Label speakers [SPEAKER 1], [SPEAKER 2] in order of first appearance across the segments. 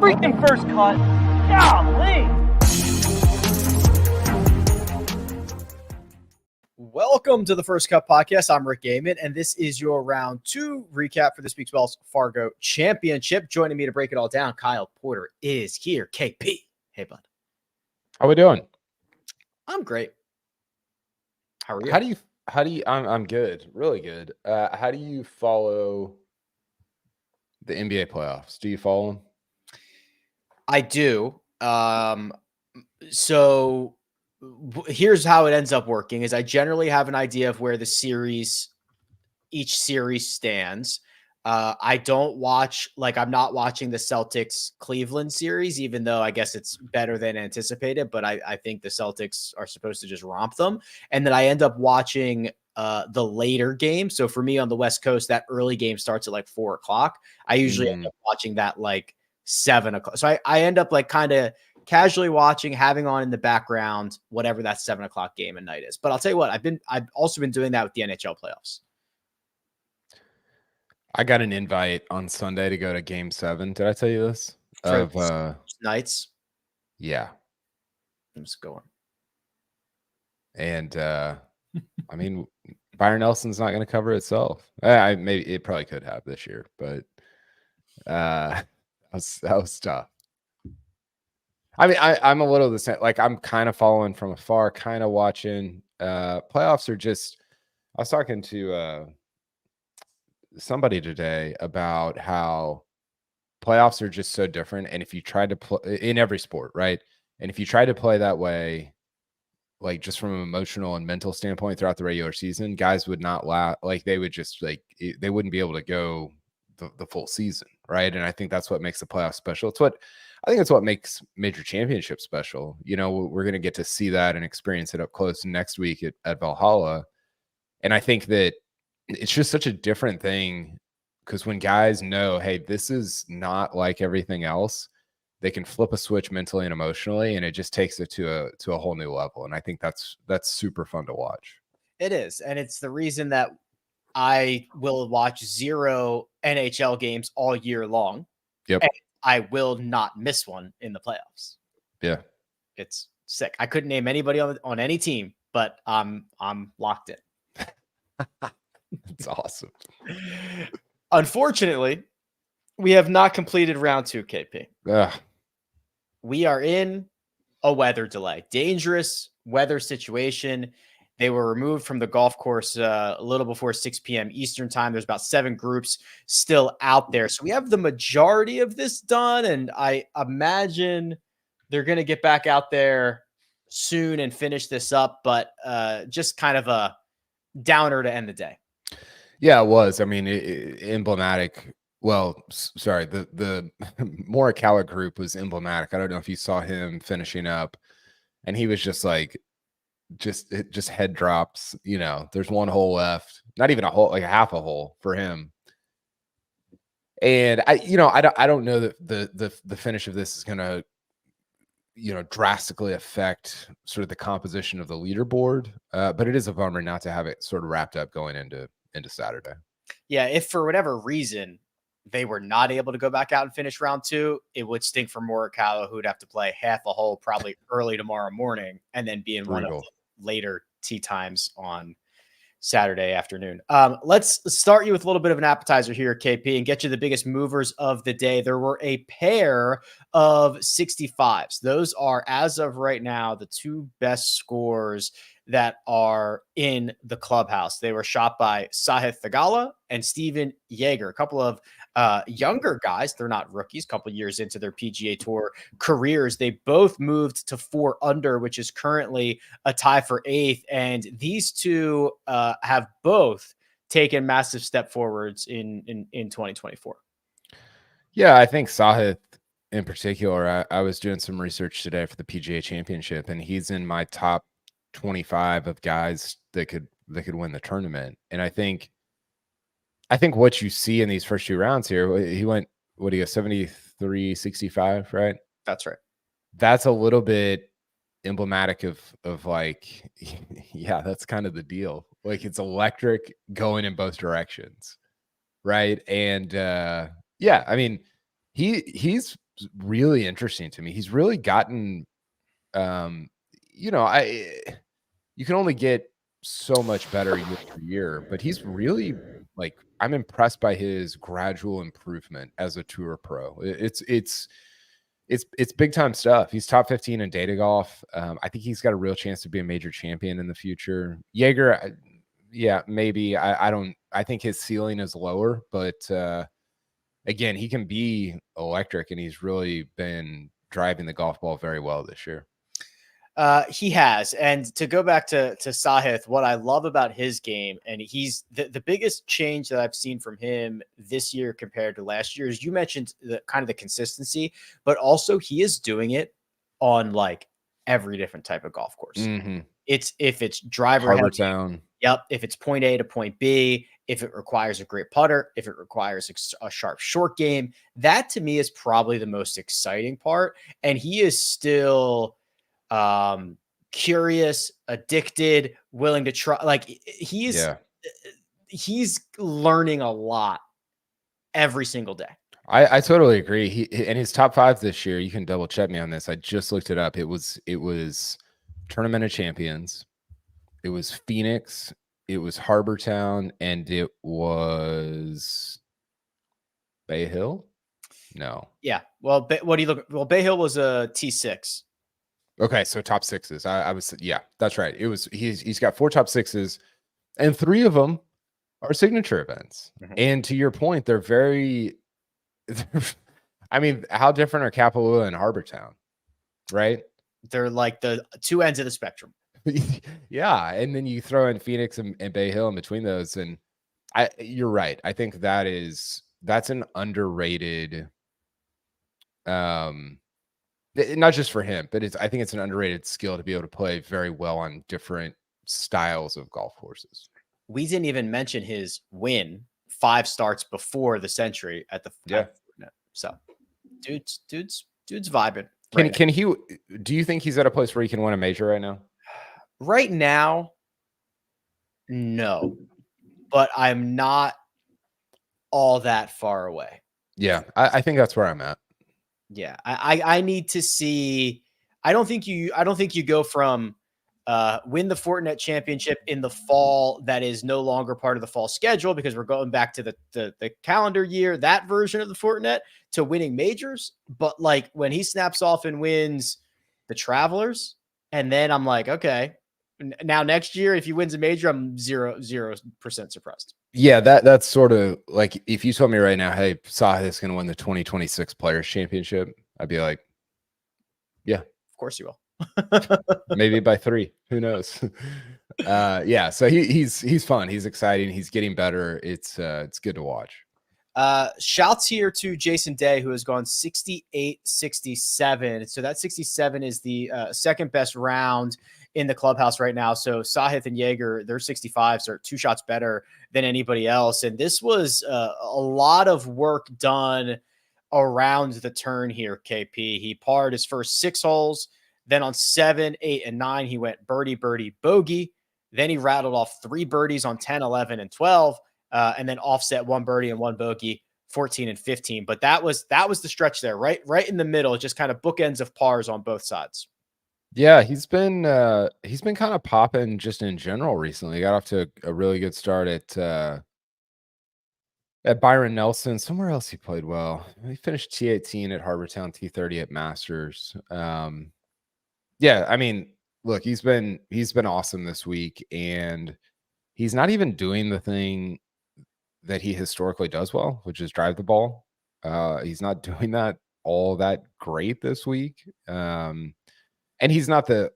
[SPEAKER 1] freaking first cut. Golly.
[SPEAKER 2] Welcome to the First Cut Podcast. I'm Rick Gehman, and this is your round 2 recap for this week's Wells Fargo Championship. Joining me to break it all down, Kyle Porter is here. KP. Hey, bud.
[SPEAKER 3] How we doing?
[SPEAKER 2] I'm great. How are you?
[SPEAKER 3] How do you, I'm good. Really good. How do you follow the NBA playoffs? Do you follow them?
[SPEAKER 2] I do. So here's how it ends up working is I generally have an idea of where each series stands. I don't watch, I'm not watching the Celtics Cleveland series, even though I guess it's better than anticipated, but I think the Celtics are supposed to just romp them. And then I end up watching the later game. So for me on the West Coast, that early game starts at 4 o'clock. I usually end up watching that 7 o'clock. So I end up kind of casually watching, having on in the background, whatever that 7 o'clock game at night is. But I'll tell you what, I've also been doing that with the NHL playoffs.
[SPEAKER 3] I got an invite on Sunday to go to Game 7. Did I tell you this?
[SPEAKER 2] Of nights.
[SPEAKER 3] Yeah.
[SPEAKER 2] I'm just going.
[SPEAKER 3] And I mean, Byron Nelson's not going to cover itself. Maybe it probably could have this year, but that was tough. I mean, I'm a little the same. I'm kind of following from afar, kind of watching. Playoffs are just. I was talking to somebody today about how playoffs are just so different, and if you try to play in every sport, right? And if you try to play that way, just from an emotional and mental standpoint throughout the regular season, guys would not they would just they wouldn't be able to go the full season, right? And I think that's what makes the playoffs special. I think it's what makes major championships special. We're going to get to see that and experience it up close next week at Valhalla. And I think that it's just such a different thing because when guys know, hey, this is not like everything else, they can flip a switch mentally and emotionally, and it just takes it to a whole new level. And I think that's super fun to watch.
[SPEAKER 2] It is. And it's the reason that I will watch 0 NHL games all year long.
[SPEAKER 3] Yep.
[SPEAKER 2] And I will not miss one in the playoffs.
[SPEAKER 3] Yeah.
[SPEAKER 2] It's sick. I couldn't name anybody on any team, but I'm locked in.
[SPEAKER 3] It's awesome.
[SPEAKER 2] Unfortunately, we have not completed round 2, KP.
[SPEAKER 3] Ugh.
[SPEAKER 2] We are in a weather delay. Dangerous weather situation. They were removed from the golf course a little before 6 p.m. Eastern time. There's about 7 groups still out there. So we have the majority of this done, and I imagine they're going to get back out there soon and finish this up, but just kind of a downer to end the day.
[SPEAKER 3] Yeah, it was. I mean, emblematic. Well, sorry, the Morikawa group was emblematic. I don't know if you saw him finishing up, and he was just just head drops. There's one hole left, not even a hole, half a hole for him. And I don't know that the finish of this is going to drastically affect sort of the composition of the leaderboard, but it is a bummer not to have it sort of wrapped up going into Saturday.
[SPEAKER 2] Yeah, if for whatever reason they were not able to go back out and finish round 2, it would stink for Morikawa, who'd have to play half a hole probably early tomorrow morning and then be in one of the later tee times on Saturday afternoon. Let's start you with a little bit of an appetizer here, KP, and get you the biggest movers of the day. There were a pair of 65s. Those are, as of right now, the 2 best scores that are in the clubhouse. They were shot by Sahith Theegala and Steven Jaeger, a couple of younger guys. They're not rookies, a couple of years into their PGA Tour careers. They both moved to 4 under, which is currently a tie for 8th. And these two have both taken massive step forwards in 2024.
[SPEAKER 3] Yeah, I think Sahith in particular, I was doing some research today for the PGA Championship, and he's in my top 25 of guys that could win the tournament. And I think what you see in these first 2 rounds here, he went, what do you go, 73, 65, right?
[SPEAKER 2] That's right.
[SPEAKER 3] That's a little bit emblematic of yeah, that's kind of the deal. It's electric going in both directions, right? And yeah, I mean, he's really interesting to me. He's really gotten, you know, you can only get so much better year to year, but he's really like, I'm impressed by his gradual improvement as a tour pro. It's big time stuff. He's top 15 in data golf. I think he's got a real chance to be a major champion in the future. Jaeger, yeah, maybe. I think his ceiling is lower, but again, he can be electric, and he's really been driving the golf ball very well this year.
[SPEAKER 2] He has. And to go back to Sahith, what I love about his game, and he's the biggest change that I've seen from him this year compared to last year, is you mentioned the kind of the consistency, but also he is doing it on like every different type of golf course.
[SPEAKER 3] Mm-hmm.
[SPEAKER 2] If it's driver
[SPEAKER 3] Harbor Town.
[SPEAKER 2] Yep. If it's point A to point B, if it requires a great putter, if it requires a sharp short game, that to me is probably the most exciting part. And he is still curious, addicted, willing to try. Like he's learning a lot every single day.
[SPEAKER 3] I totally agree. He in his top 5 this year, you can double check me on this. I just looked it up. It was Tournament of Champions. It was Phoenix. It was Harbor Town, and it was Bay Hill. No.
[SPEAKER 2] Yeah. Well, what do you look? Well, Bay Hill was a T6.
[SPEAKER 3] Okay, so top 6s. I was, yeah, that's right. It was he's got 4 top 6s, and 3 of them are signature events. Mm-hmm. And to your point, they're very. I mean, how different are Kapalua and Harbor Town, right? They're
[SPEAKER 2] like the 2 ends of the spectrum.
[SPEAKER 3] Yeah, and then you throw in Phoenix and Bay Hill in between those, and you're right. I think that's an underrated, not just for him, but I think it's an underrated skill to be able to play very well on different styles of golf courses.
[SPEAKER 2] We didn't even mention his win 5 starts before the Century at the so dude's vibing.
[SPEAKER 3] Can he? Do you think he's at a place where he can win a major right now?
[SPEAKER 2] Right now, no, but I'm not all that far away.
[SPEAKER 3] Yeah, I think that's where I'm at.
[SPEAKER 2] Yeah, I need to see. I don't think you go from win the Fortinet Championship in the fall that is no longer part of the fall schedule because we're going back to the calendar year, that version of the Fortinet, to winning majors. But like when he snaps off and wins the Travelers, and then I'm like, okay, now next year if he wins a major, I'm 0% surprised.
[SPEAKER 3] Yeah, that's sort of like if you told me right now, hey, Sahith is going to win the 2026 Players Championship, I'd be like, yeah,
[SPEAKER 2] of course you will.
[SPEAKER 3] Maybe by 3, who knows? Yeah, so he's fun, he's exciting, he's getting better. It's good to watch.
[SPEAKER 2] Shouts here to Jason Day, who has gone 68-67. So that 67 is the second best round in the clubhouse right now. So Sahith and Jaeger, their 65s are 2 shots better than anybody else. And this was a lot of work done around the turn here, KP. He parred his first 6 holes. Then on 7, 8, and 9, he went birdie, birdie, bogey. Then he rattled off 3 birdies on 10, 11, and 12. And then offset 1 birdie and 1 bogey, 14 and 15. But that was the stretch there, right in the middle, just kind of bookends of pars on both sides.
[SPEAKER 3] Yeah, he's been kind of popping just in general recently. He got off to a really good start at Byron Nelson. Somewhere else he played well. He finished T18 at Harbor Town, T30 at Masters. Yeah, I mean, look, he's been awesome this week, and he's not even doing the thing that he historically does well, which is drive the ball. He's not doing that all that great this week. And he's not the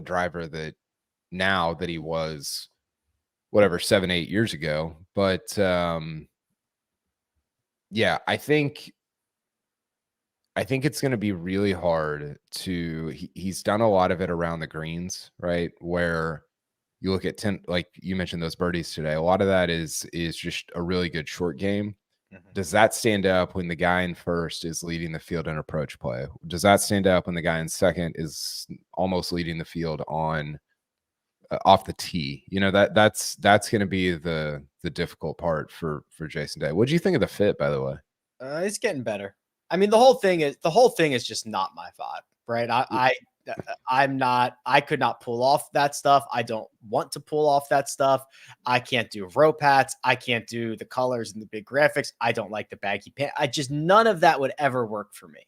[SPEAKER 3] driver that now that he was whatever 7, 8 years ago. But yeah, I think it's going to be really hard to. He's done a lot of it around the greens, right? Where you look at 10, like you mentioned those birdies today. A lot of that is just a really good short game. Mm-hmm. Does that stand up when the guy in first is leading the field in approach play? Does that stand up when the guy in second is almost leading the field on off the tee? You know, that's going to be the difficult part for Jason Day. What do you think of the fit, by the way?
[SPEAKER 2] It's getting better. I mean, the whole thing is just not my vibe, right? I could not pull off that stuff. I don't want to pull off that stuff. I can't do rope hats. I can't do the colors and the big graphics. I don't like the baggy pants. None of that would ever work for me.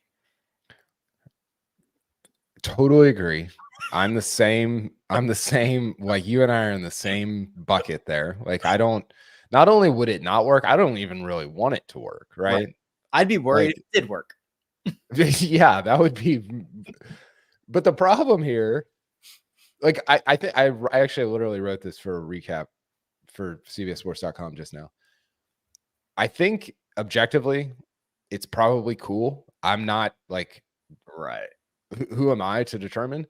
[SPEAKER 3] Totally agree. I'm the same. Like you and I are in the same bucket there. Like not only would it not work, I don't even really want it to work. Right.
[SPEAKER 2] I'd be worried if it did work.
[SPEAKER 3] Yeah, that would be. But the problem here, like I think I actually literally wrote this for a recap for CBSSports.com just now. I think objectively, it's probably cool. I'm not like Who am I to determine?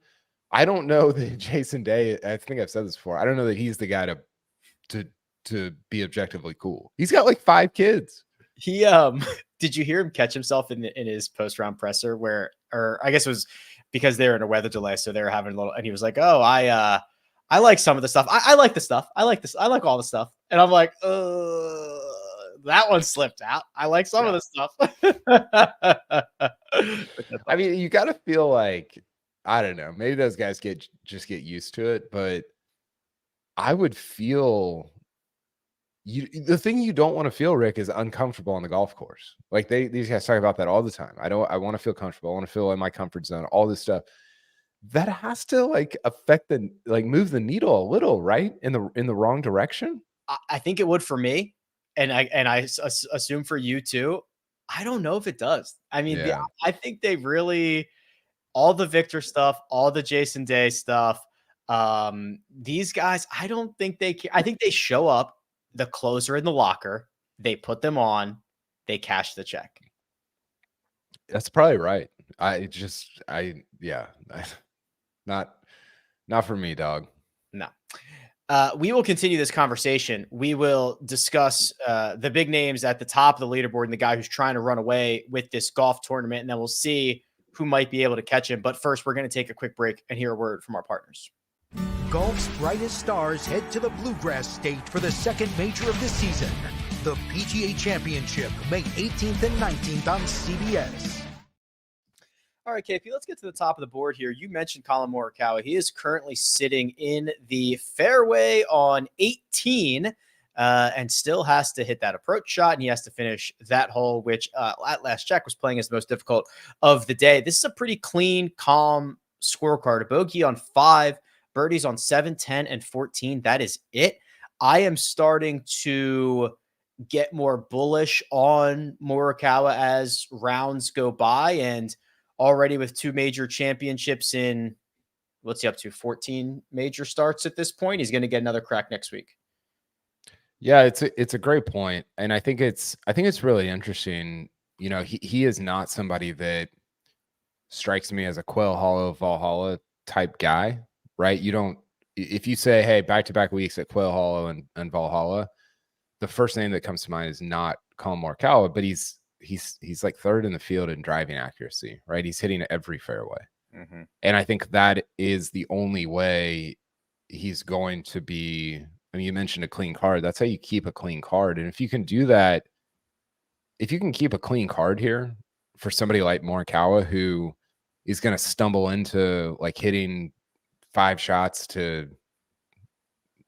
[SPEAKER 3] I don't know that Jason Day. I think I've said this before. I don't know that he's the guy to be objectively cool. He's got like 5 kids.
[SPEAKER 2] He did you hear him catch himself in his post-round presser or I guess it was because they were in a weather delay, so they were having a little, and he was like, "Oh, I like some of the stuff. I like the stuff. I like this. I like all the stuff." And I'm like, that one slipped out. I like some of the stuff.
[SPEAKER 3] I mean, you got to feel like, I don't know, maybe those guys just get used to it, but I would feel the thing you don't want to feel, Rick, is uncomfortable on the golf course. Like these guys talk about that all the time. I want to feel comfortable. I want to feel in my comfort zone, all this stuff. That has to like affect move the needle a little, right? In the wrong direction.
[SPEAKER 2] I think it would for me. And I assume for you too. I don't know if it does. I mean, I think they really, all the Victor stuff, all the Jason Day stuff, these guys, I don't think they care. I think they show up, the closer in the locker, they put them on, they cash the check.
[SPEAKER 3] That's probably right. Not for me, dog.
[SPEAKER 2] No. We will continue this conversation. We will discuss the big names at the top of the leaderboard and the guy who's trying to run away with this golf tournament, and then we'll see who might be able to catch him. But first, we're going to take a quick break and hear a word from our partners.
[SPEAKER 4] Golf's brightest stars head to the Bluegrass State for the second major of the season, the PGA Championship, May 18th and 19th on CBS.
[SPEAKER 2] All right, KP, let's get to the top of the board here. You mentioned Collin Morikawa. He is currently sitting in the fairway on 18 and still has to hit that approach shot, and he has to finish that hole, which at last check was playing as the most difficult of the day. This is a pretty clean, calm scorecard. A bogey on 5, birdies on 7, 10, and 14. That is it. I am starting to get more bullish on Morikawa as rounds go by, and already with 2 major championships in, what's he up to, 14 major starts at this point. He's going to get another crack next week.
[SPEAKER 3] Yeah, it's a great point, and I think it's really interesting. You know, he is not somebody that strikes me as a Quail Hollow, Valhalla type guy, right? You don't, if you say, hey, back-to-back weeks at Quail Hollow and Valhalla, the first name that comes to mind is not Collin Morikawa, but he's like 3rd in the field in driving accuracy, right? He's hitting every fairway. Mm-hmm. And I think that is the only way he's going to be. I mean, you mentioned a clean card. That's how you keep a clean card. And if you can do that, if you can keep a clean card here for somebody like Morikawa, who is going to stumble into like hitting 5 shots to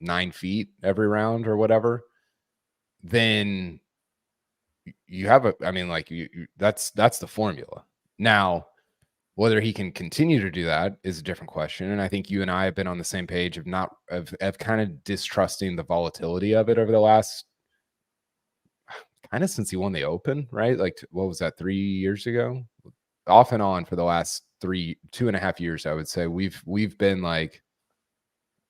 [SPEAKER 3] 9 feet every round or whatever, then you have that's the formula. Now, whether he can continue to do that is a different question. And I think you and I have been on the same page of kind of distrusting the volatility of it over the last, kind of since he won the Open, right? Like, what was that, 3 years ago? Off and on for the last 2.5 years, I would say we've been like,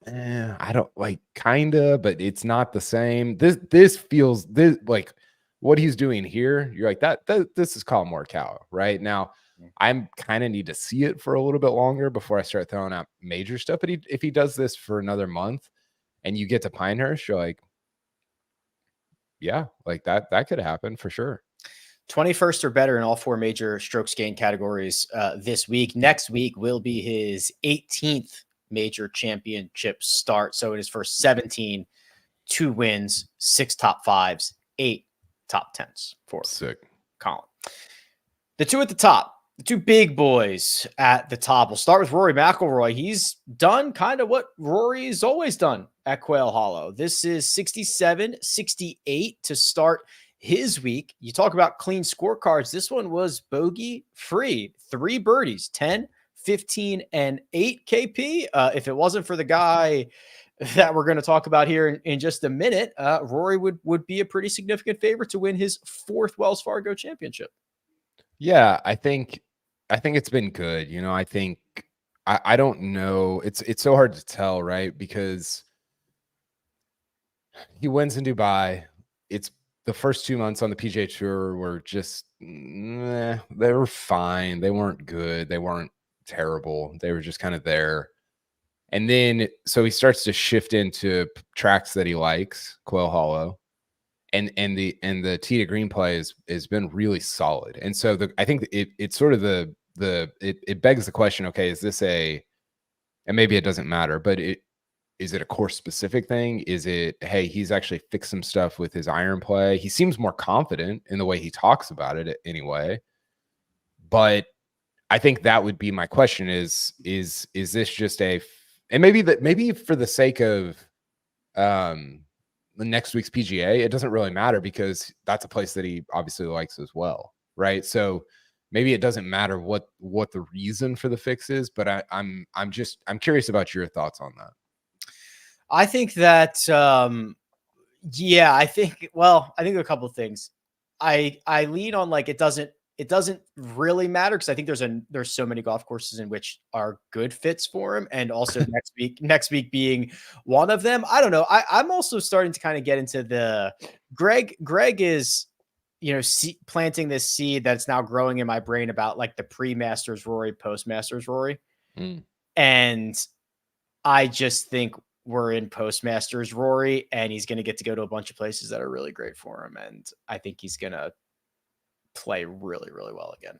[SPEAKER 3] I don't like, kinda, but it's not the same. This feels like what he's doing here. You're like, this is Collin Morikawa right now. I'm kind of need to see it for a little bit longer before I start throwing out major stuff. But if he does this for another month and you get to Pinehurst, you're like, yeah, like that could happen for sure.
[SPEAKER 2] 21st or better in all 4 major strokes gained categories this week. Next week will be his 18th major championship start. So it is for 17, 2 wins, 6 top 5s, 8 top 10s for
[SPEAKER 3] Sick.
[SPEAKER 2] Collin. The two at the top, the two big boys at the top. We'll start with Rory McIlroy. He's done kind of what Rory's always done at Quail Hollow. This is 67-68 to start his week. You talk about clean scorecards. This one was bogey free. 3 birdies, 10, 15, and 8 KP. If it wasn't for the guy that we're going to talk about here in just a minute, Rory would be a pretty significant favorite to win his 4th Wells Fargo Championship.
[SPEAKER 3] Yeah, I think it's been good. You know, I think I don't know. It's so hard to tell, right? Because he wins in Dubai. It's the first 2 months on the PGA Tour were just they were fine. They weren't good. They weren't terrible. They were just kind of there. And then so he starts to shift into tracks that he likes, Quail Hollow. And the tee to green play has been really solid. And so I think it's sort of it begs the question, okay, is this and maybe it doesn't matter, but is it a course specific thing? Is it, hey, he's actually fixed some stuff with his iron play. He seems more confident in the way he talks about it anyway. But I think that would be my question is this just and maybe for the sake of the next week's PGA, it doesn't really matter because that's a place that he obviously likes as well, right? So maybe it doesn't matter what the reason for the fix is, but I'm curious about your thoughts on that.
[SPEAKER 2] I think that I think a couple of things. I lean on like it doesn't really matter because I think there's so many golf courses in which are good fits for him, and also next week being one of them. I don't know. I'm also starting to kind of get into the Greg is, planting this seed that's now growing in my brain about like the pre-Masters Rory, post-Masters Rory. And I just think we're in post-Masters Rory, and he's going to get to go to a bunch of places that are really great for him. And I think he's going to play really, really well again.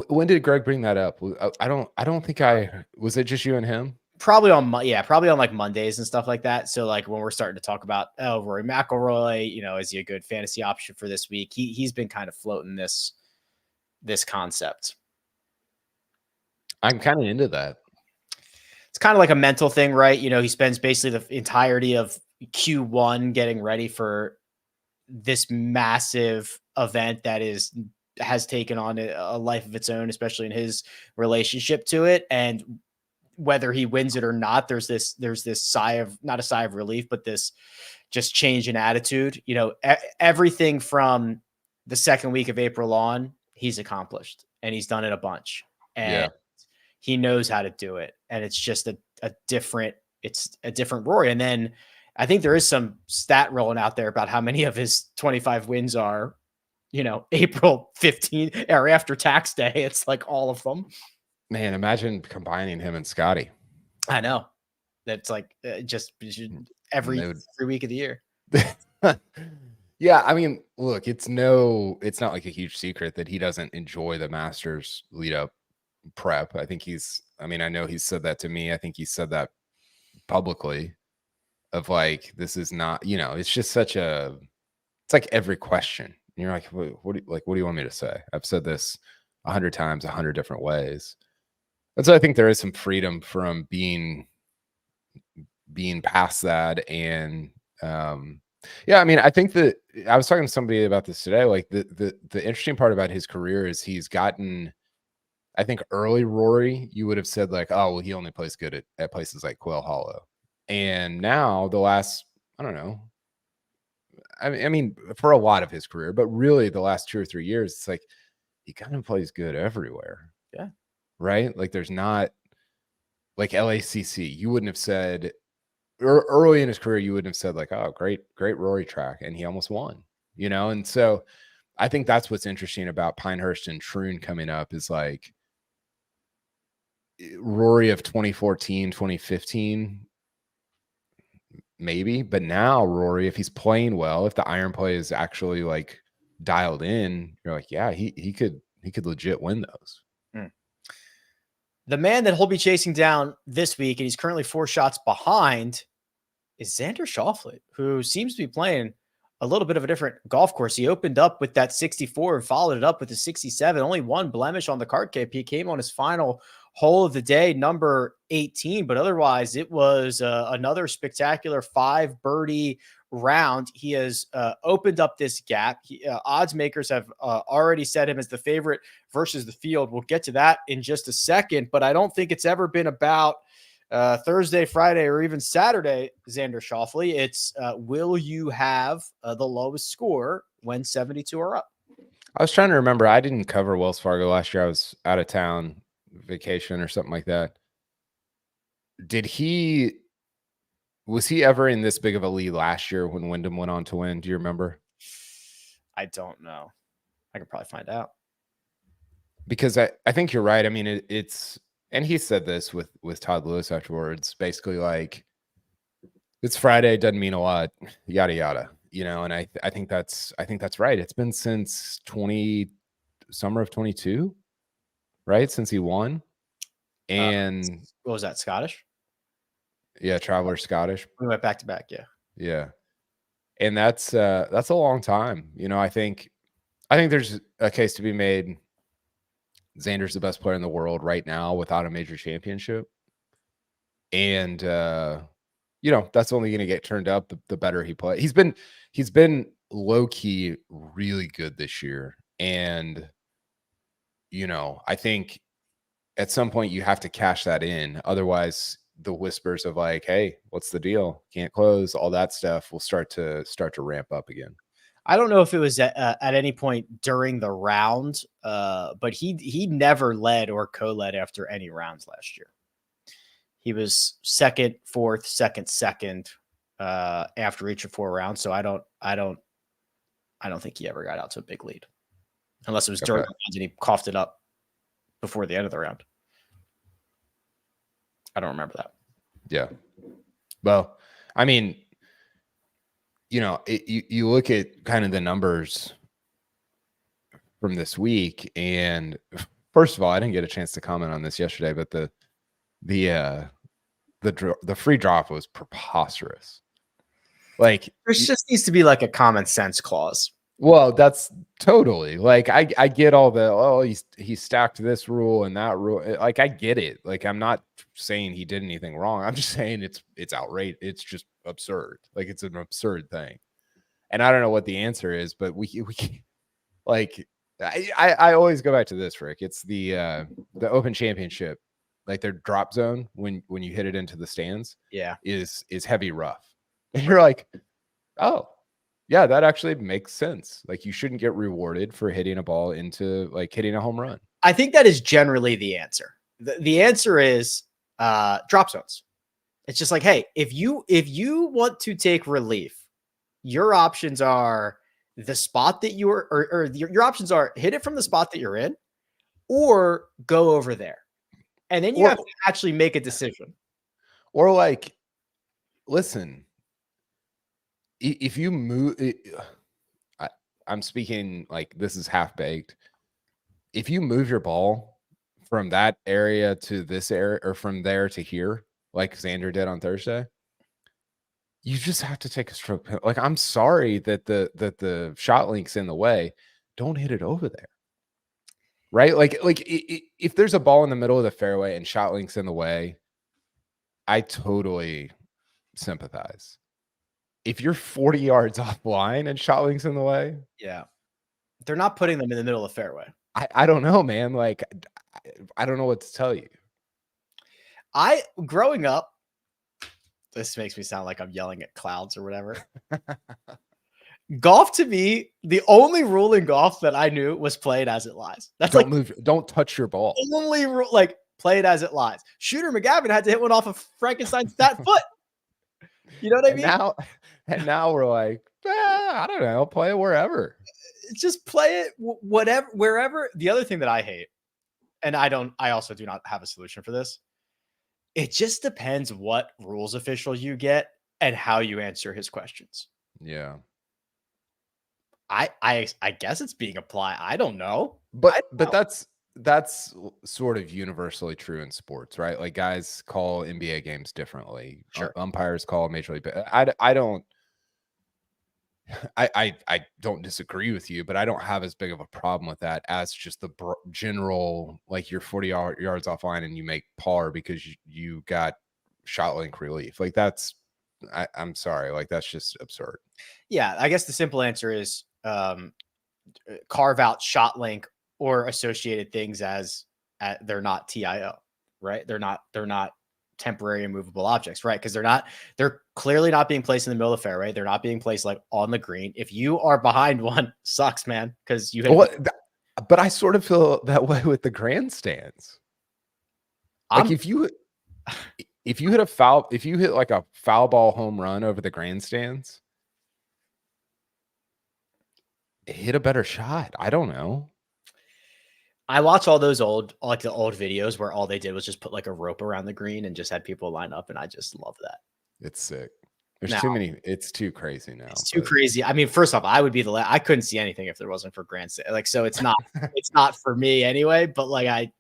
[SPEAKER 3] When did Greg bring that up? I don't think was it just you and him?
[SPEAKER 2] Probably on like Mondays and stuff like that. So like when we're starting to talk about, Rory McIlroy, is he a good fantasy option for this week? He's been kind of floating this concept.
[SPEAKER 3] I'm kind of into that.
[SPEAKER 2] It's kind of like a mental thing, right? He spends basically the entirety of Q1 getting ready for this massive event that has taken on a life of its own, especially in his relationship to it. And whether he wins it or not, there's this not a sigh of relief, but this just change in attitude. Everything from the second week of April on, he's accomplished, and he's done it a bunch, and he knows how to do it. And it's just a different Rory. And then I think there is some stat rolling out there about how many of his 25 wins are, April 15th or after tax day. It's like all of them.
[SPEAKER 3] Man, imagine combining him and Scotty.
[SPEAKER 2] I know. That's like just every week of the year.
[SPEAKER 3] Yeah, I mean, look, it's not like a huge secret that he doesn't enjoy the Masters lead up prep. I know he's said that to me. I think he said that publicly of like, this is not, it's just it's like every question. And you're like, what do you want me to say? I've said this 100 times, 100 different ways. And so I think there is some freedom from being past that. And I think that I was talking to somebody about this today. Like the interesting part about his career is he's gotten, I think early Rory, you would have said like, oh, well, he only plays good at places like Quail Hollow. And now the last, I don't know, I mean, for a lot of his career, but really the last 2 or 3 years, it's like he kind of plays good everywhere.
[SPEAKER 2] Yeah.
[SPEAKER 3] Right? Like there's not like LACC. You wouldn't have said early in his career, you wouldn't have said like, oh, great Rory track. And he almost won, And so I think that's what's interesting about Pinehurst and Troon coming up is like Rory of 2014, 2015, maybe, but now Rory, if he's playing well, if the iron play is actually like dialed in, you're like, yeah, he could legit win those.
[SPEAKER 2] The man that he'll be chasing down this week, and he's currently 4 shots behind, is Xander Schauffele, who seems to be playing a little bit of a different golf course. He opened up with that 64 and followed it up with a 67. Only one blemish on the card cape. He came on his final hole of the day, number 18, but otherwise it was another spectacular 5 birdie round. He has opened up this gap. Odds makers have already set him as the favorite versus the field. We'll get to that in just a second, but I don't think it's ever been about Thursday, Friday, or even Saturday, Xander Schauffele. It's will you have the lowest score when 72 are up?
[SPEAKER 3] I was trying to remember. I didn't cover Wells Fargo last year. I was out of town, vacation or something like that. Was he ever in this big of a lead last year when Wyndham went on to win? Do you remember?
[SPEAKER 2] I don't know. I could probably find out.
[SPEAKER 3] Because I think you're right. I mean, it's, and he said this with Todd Lewis afterwards, basically like, it's Friday, doesn't mean a lot, yada, yada, and I think that's right. It's been since summer of 22, right? Since he won. And
[SPEAKER 2] what was that, Scottish?
[SPEAKER 3] Yeah, Traveler Scottish.
[SPEAKER 2] We went back to back, yeah.
[SPEAKER 3] Yeah. And that's a long time. I think there's a case to be made. Xander's the best player in the world right now without a major championship. And that's only going to get turned up the better he plays. He's been low key really good this year. And I think at some point you have to cash that in. Otherwise, the whispers of like, hey, what's the deal? Can't close, all that stuff will start to ramp up again.
[SPEAKER 2] I don't know if it was at any point during the round, but he never led or co-led after any rounds last year. He was second, fourth, second after each of 4 rounds. So I don't think he ever got out to a big lead, unless it was during the rounds and he coughed it up before the end of the round. I don't remember that.
[SPEAKER 3] Yeah. Well, I mean, you look at kind of the numbers from this week, and first of all, I didn't get a chance to comment on this yesterday, but the free drop was preposterous. Like,
[SPEAKER 2] there just needs to be like a common sense clause.
[SPEAKER 3] Well, that's totally like, I get all the, he stacked this rule and that rule. Like, I get it. Like, I'm not saying he did anything wrong. I'm just saying it's outrageous. It's just absurd. Like, it's an absurd thing. And I don't know what the answer is, but we like, I always go back to this, Rick. It's the Open Championship, like their drop zone when you hit it into the stands, is heavy rough. And you're like, oh, yeah, that actually makes sense. Like, you shouldn't get rewarded for hitting a ball into, like, hitting a home run.
[SPEAKER 2] I think that is generally the answer. The answer is drop zones. It's just like, hey, if you want to take relief, your options are the spot that or your options are hit it from the spot that you're in, or go over there. And then you have to actually make a decision.
[SPEAKER 3] Or like, listen, if you move, I'm speaking like this is half baked. If you move your ball from that area to this area, or from there to here, like Xander did on Thursday, you just have to take a stroke. Like, I'm sorry that the shot link's in the way. Don't hit it over there. Right? Like if there's a ball in the middle of the fairway and shot link's in the way, I totally sympathize. If you're 40 yards offline and shot link's in the way,
[SPEAKER 2] yeah, they're not putting them in the middle of the fairway.
[SPEAKER 3] I don't know, man. Like, I don't know what to tell you.
[SPEAKER 2] Growing up, this makes me sound like I'm yelling at clouds or whatever. Golf, to me, the only rule in golf that I knew was play it as it lies. That's
[SPEAKER 3] don't move, don't touch your ball.
[SPEAKER 2] Only rule, like, play it as it lies. Shooter McGavin had to hit one off of Frankenstein's fat foot. You know what I mean?
[SPEAKER 3] And now we're like, I don't know, play it wherever.
[SPEAKER 2] Just play it whatever, wherever. The other thing that I hate, and I also do not have a solution for this. It just depends what rules official you get and how you answer his questions.
[SPEAKER 3] Yeah.
[SPEAKER 2] I guess it's being applied. I don't know.
[SPEAKER 3] But that's sort of universally true in sports, right? Like, guys call NBA games differently.
[SPEAKER 2] Sure.
[SPEAKER 3] Umpires call Major League. I don't. I don't disagree with you, but I don't have as big of a problem with that as just the general, like you're 40 yards offline and you make par because you got shot link relief. Like that's, I'm sorry, like that's just absurd.
[SPEAKER 2] Yeah, I guess the simple answer is carve out shot link or associated things as they're not TIO, right? They're not temporary immovable objects, right? Because they're clearly not being placed in the middle of the fairway. They're not being placed like on the green. If you are behind one, sucks, man, because you hit.
[SPEAKER 3] But I sort of feel that way with the grandstands. Like if you hit a foul, if you hit like a foul ball home run over the grandstands, hit a better shot. I don't know.
[SPEAKER 2] I watch all those old videos where all they did was just put like a rope around the green and just had people line up, and I just love that.
[SPEAKER 3] It's sick. There's too many. It's too crazy now.
[SPEAKER 2] It's too crazy. I mean, first off, I would be I couldn't see anything if there wasn't for grandstand. Like, so it's not for me anyway. But like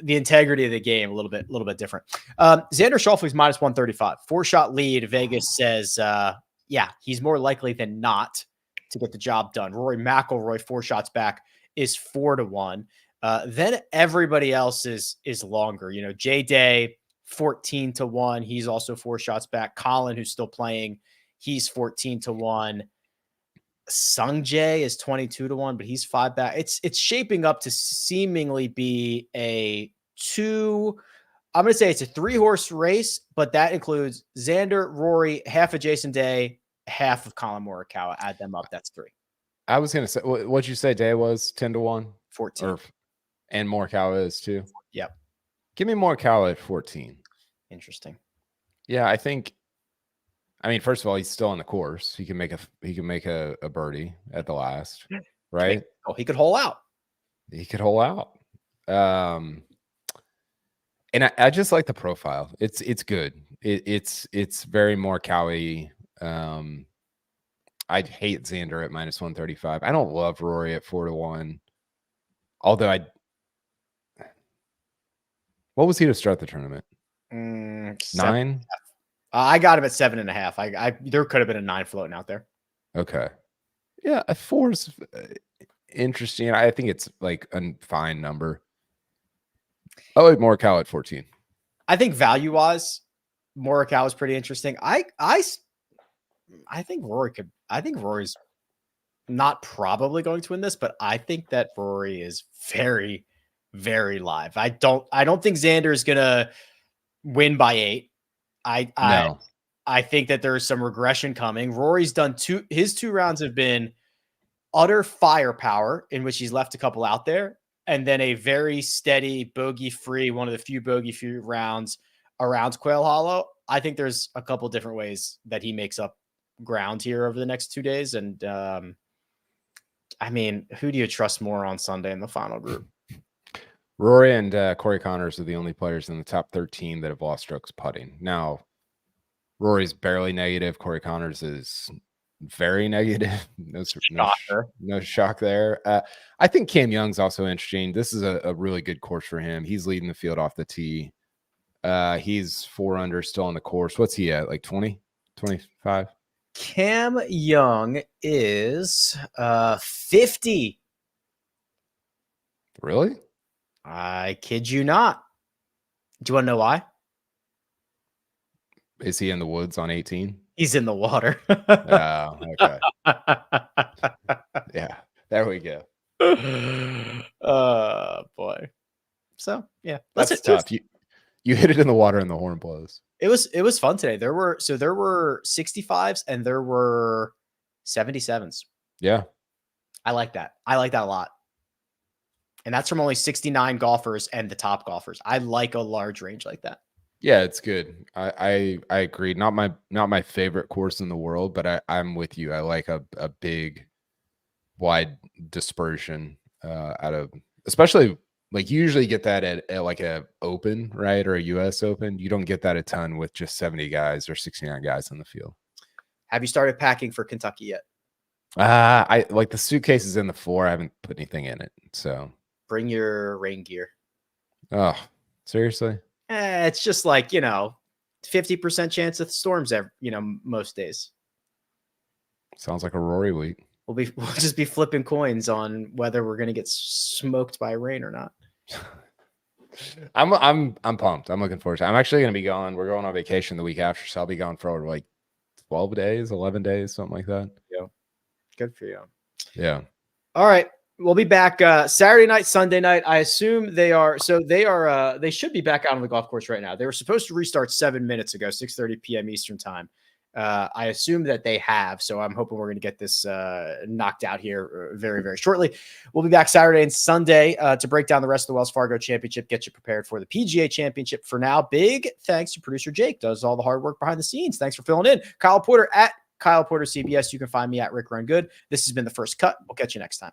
[SPEAKER 2] the integrity of the game a little bit different. Xander Schauffele's minus 135, 4-shot lead. Vegas says, yeah, he's more likely than not to get the job done. Rory McIlroy, 4 shots back, is 4-1. Then everybody else is longer. You know, J Day 14-1. He's also 4 shots back. Colin, who's still playing, he's 14-1. Sung Jae is 22-1, but he's 5 back. It's shaping up to seemingly be I'm going to say it's a 3-horse race, but that includes Xander, Rory, half of Jason Day, half of Colin Morikawa. Add them up, that's 3.
[SPEAKER 3] I was going to say, what'd you say Day was? 10-1?
[SPEAKER 2] 14.
[SPEAKER 3] And Morikawa is too?
[SPEAKER 2] Yep.
[SPEAKER 3] Give me Morikawa at 14.
[SPEAKER 2] Interesting.
[SPEAKER 3] Yeah, I think. I mean, first of all, he's still on the course. He can make a birdie at the last, right?
[SPEAKER 2] Oh, he could hole out.
[SPEAKER 3] He could hole out. And I just like the profile. It's good. It's very Morikawa. I'd hate Xander at minus 135. I don't love Rory at 4-1. Although what was he to start the tournament? 9.
[SPEAKER 2] I got him at 7.5. There could have been a 9 floating out there.
[SPEAKER 3] Okay. Yeah, a 4 is interesting. I think it's like a fine number. I like Morikawa at 14.
[SPEAKER 2] I think value-wise, Morikawa is pretty interesting. I think Rory could. I think Rory's not probably going to win this, but I think that Rory is very, very live. I don't think Xander is gonna win by 8. I think that there is some regression coming. Rory's done his 2 rounds have been utter firepower, in which he's left a couple out there, and then a very steady bogey-free, one of the few bogey-free rounds around Quail Hollow. I think there's a couple different ways that he makes up ground here over the next 2 days. And I mean, who do you trust more on Sunday in the final group?
[SPEAKER 3] Rory and Corey Connors are the only players in the top 13 that have lost strokes putting. Now, Rory's barely negative. Corey Connors is very negative. No shock there. I think Cam Young's also interesting. This is a really good course for him. He's leading the field off the tee. He's 4 under still on the course. What's he at? Like 20, 25?
[SPEAKER 2] Cam Young is 50.
[SPEAKER 3] Really?
[SPEAKER 2] I kid you not. Do you want to know why?
[SPEAKER 3] Is he in the woods on 18?
[SPEAKER 2] He's in the water.
[SPEAKER 3] Oh, okay. Yeah, there we go.
[SPEAKER 2] Boy. So yeah,
[SPEAKER 3] that's tough. You hit it in the water and the horn blows.
[SPEAKER 2] It was fun today. There were 65s and there were 77s.
[SPEAKER 3] Yeah.
[SPEAKER 2] I like that. I like that a lot. And that's from only 69 golfers and the top golfers. I like a large range like that.
[SPEAKER 3] Yeah, it's good. I agree. Not my favorite course in the world, but I'm with you. I like a big, wide dispersion out of, especially like you usually get that at like a Open, right? Or a US Open. You don't get that a ton with just 70 guys or 69 guys in the field.
[SPEAKER 2] Have you started packing for Kentucky yet?
[SPEAKER 3] I like the suitcase is in the floor. I haven't put anything in it. So
[SPEAKER 2] bring your rain gear.
[SPEAKER 3] Oh, seriously?
[SPEAKER 2] It's just like, 50% chance of storms, most days.
[SPEAKER 3] Sounds like a Rory week.
[SPEAKER 2] We'll just be flipping coins on whether we're going to get smoked by rain or not.
[SPEAKER 3] I'm pumped. I'm looking forward to it. I'm actually going to be going. We're going on vacation the week after, so I'll be gone for like 12 days, 11 days, something like that.
[SPEAKER 2] Yeah. Good for you.
[SPEAKER 3] Yeah.
[SPEAKER 2] All right. We'll be back Saturday night, Sunday night. I assume they should be back out on the golf course right now. They were supposed to restart 7 minutes ago, 6:30 p.m. Eastern time. I assume that they have, so I'm hoping we're going to get this knocked out here very, very shortly. We'll be back Saturday and Sunday to break down the rest of the Wells Fargo Championship, get you prepared for the PGA Championship. For now, big thanks to producer Jake, does all the hard work behind the scenes. Thanks for filling in. Kyle Porter at Kyle Porter CBS. You can find me at Rick Run Good. This has been The First Cut. We'll catch you next time.